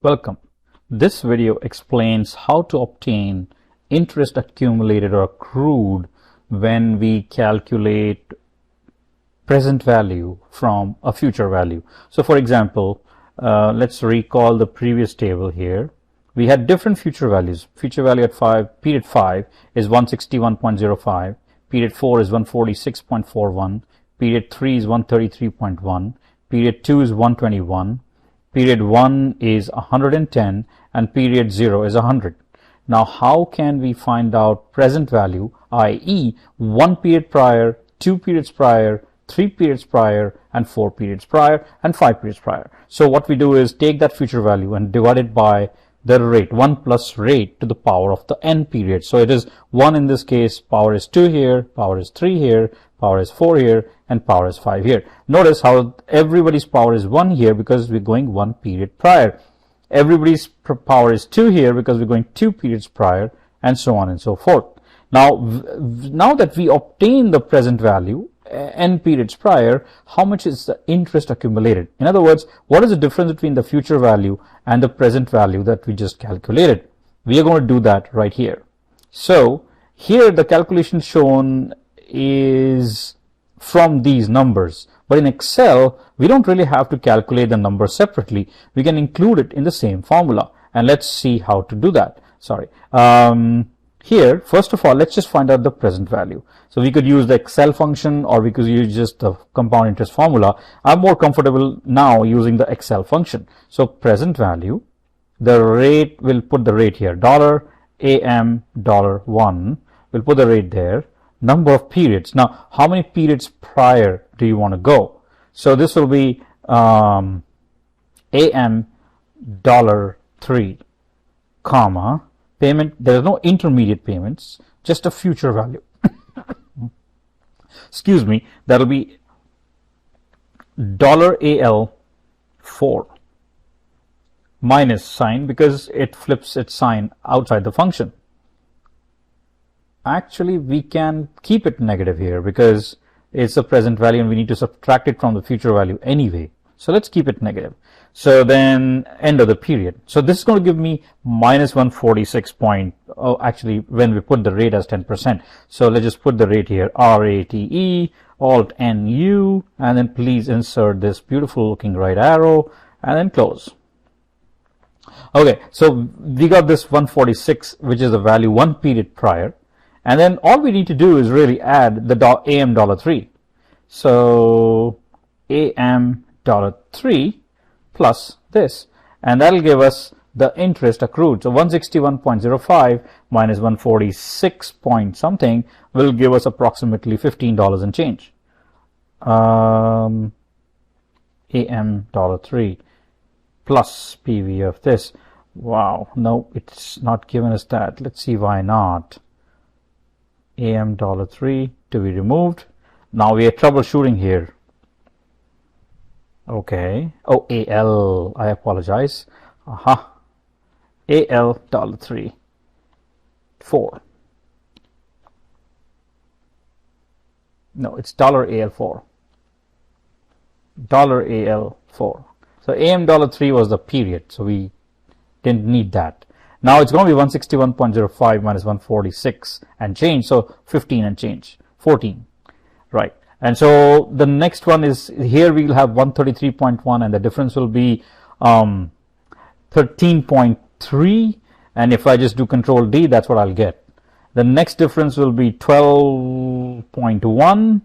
Welcome. This video explains how to obtain interest accumulated or accrued when we calculate present value from a future value. So for example, let's recall the previous table here. We had different future values. Future value at period 5 is 161.05, period 4 is 146.41, period 3 is 133.1, period 2 is 121, period 1 is 110, and period 0 is 100. Now how can we find out present value, i.e. 1 period prior, 2 periods prior, 3 periods prior, and 4 periods prior, and 5 periods prior? So what we do is take that future value and divide it by the rate, 1 plus rate to the power of the n period. So it is 1 in this case, power is 2 here, power is 3 here, power is 4 here, and power is 5 here. Notice how everybody's power is 1 here because we're going 1 period prior. Everybody's power is 2 here because we're going 2 periods prior, and so on and so forth. Now that we obtain the present value, n periods prior, how much is the interest accumulated? In other words, what is the difference between the future value and the present value that we just calculated? We are going to do that right here. So here the calculation shown is from these numbers, but in Excel we don't really have to calculate the number separately. We can include it in the same formula, and let's see how to do that. Here, first of all, let's just find out the present value. So we could use the Excel function, or we could use just the compound interest formula. I'm more comfortable now using the Excel function. So present value, the rate, we'll put the rate here, $AM $1, we'll put the rate there. Number of periods. Now, how many periods prior do you want to go? So this will be AM $3, comma, payment, there is no intermediate payments, just a future value. Excuse me, that'll be $AL 4 minus sign because it flips its sign outside the function. Actually, we can keep it negative here because it's a present value and we need to subtract it from the future value anyway. So let's keep it negative. So then end of the period. So this is going to give me minus 146 point. Oh, actually, when we put the rate as 10%. So let's just put the rate here, RATE, Alt NU, and then please insert this beautiful looking right arrow and then close. Okay, so we got this 146, which is the value 1 period prior. And then all we need to do is really add the AM $3. So AM $3 plus this, and that'll give us the interest accrued. So 161.05 minus 146 point something will give us approximately $15 and change. AM $3 plus PV of this. Wow, no, it's not given us that. Let's see why not. AM $3 to be removed. Now we are troubleshooting here. Okay. Oh, AL. I apologize. AL $3 4. No, it's $AL 4. $AL 4. So AM $3 was the period, so we didn't need that. Now it's going to be 161.05 minus 146 and change, so 15 and change, 14, right? And so the next one is, here we'll have 133.1 and the difference will be 13.3, and if I just do Control D, that's what I'll get. The next difference will be 12.1,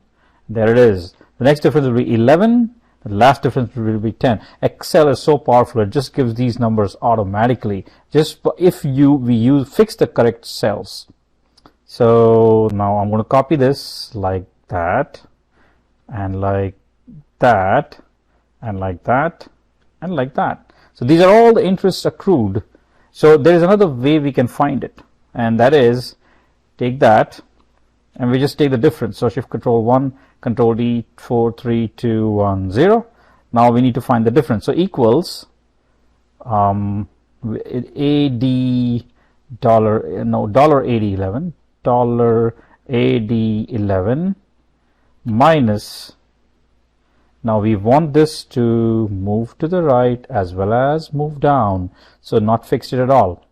there it is. The next difference will be 11, the last difference will be 10. Excel is so powerful, it just gives these numbers automatically, just if we fix the correct cells. So now I'm going to copy this like that, and like that, and like that, and like that. So these are all the interest accrued. So there is another way we can find it, and that is take that and we just take the difference. So Shift Control 1, Control D, 4, 3, 2, 1, 0. Now we need to find the difference. So equals AD $AD 11 minus Now we want this to move to the right as well as move down, so not fixed it at all.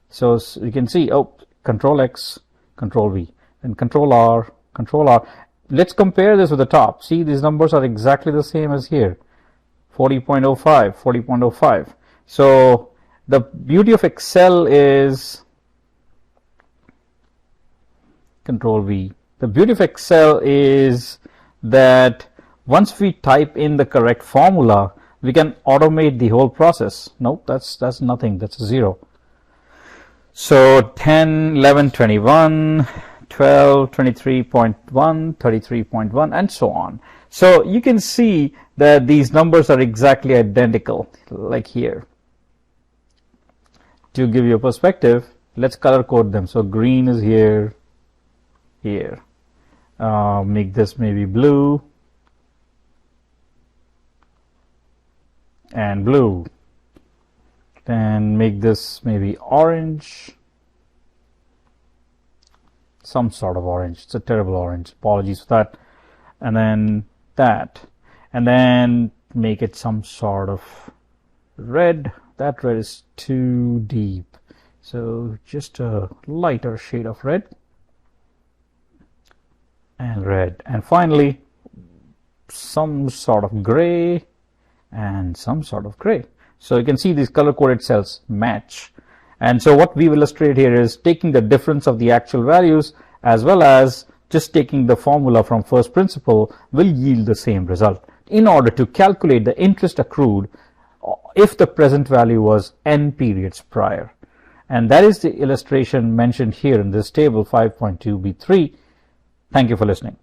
So you can see, oh, Control X, Control V, and Control R, Control R. Let's compare this with the top. See, these numbers are exactly the same as here, 40.05, 40.05. So the beauty of Excel is, Control V, the beauty of Excel is that once we type in the correct formula, we can automate the whole process. Nope, that's nothing, that's a 0. So 10, 11, 21, 12, 23.1, 33.1, and so on. So you can see that these numbers are exactly identical, like here. To give you a perspective, let's color code them. So green is here, here. Make this maybe blue, and blue. Then make this maybe orange, some sort of orange. It's a terrible orange, apologies for that. And then that, and then make it some sort of red. That red is too deep, so just a lighter shade of red and red. And finally some sort of gray and some sort of gray. So you can see these color coded cells match. And so what we've illustrated here is taking the difference of the actual values as well as just taking the formula from first principle will yield the same result in order to calculate the interest accrued if the present value was n periods prior. And that is the illustration mentioned here in this table 5.2b3. Thank you for listening.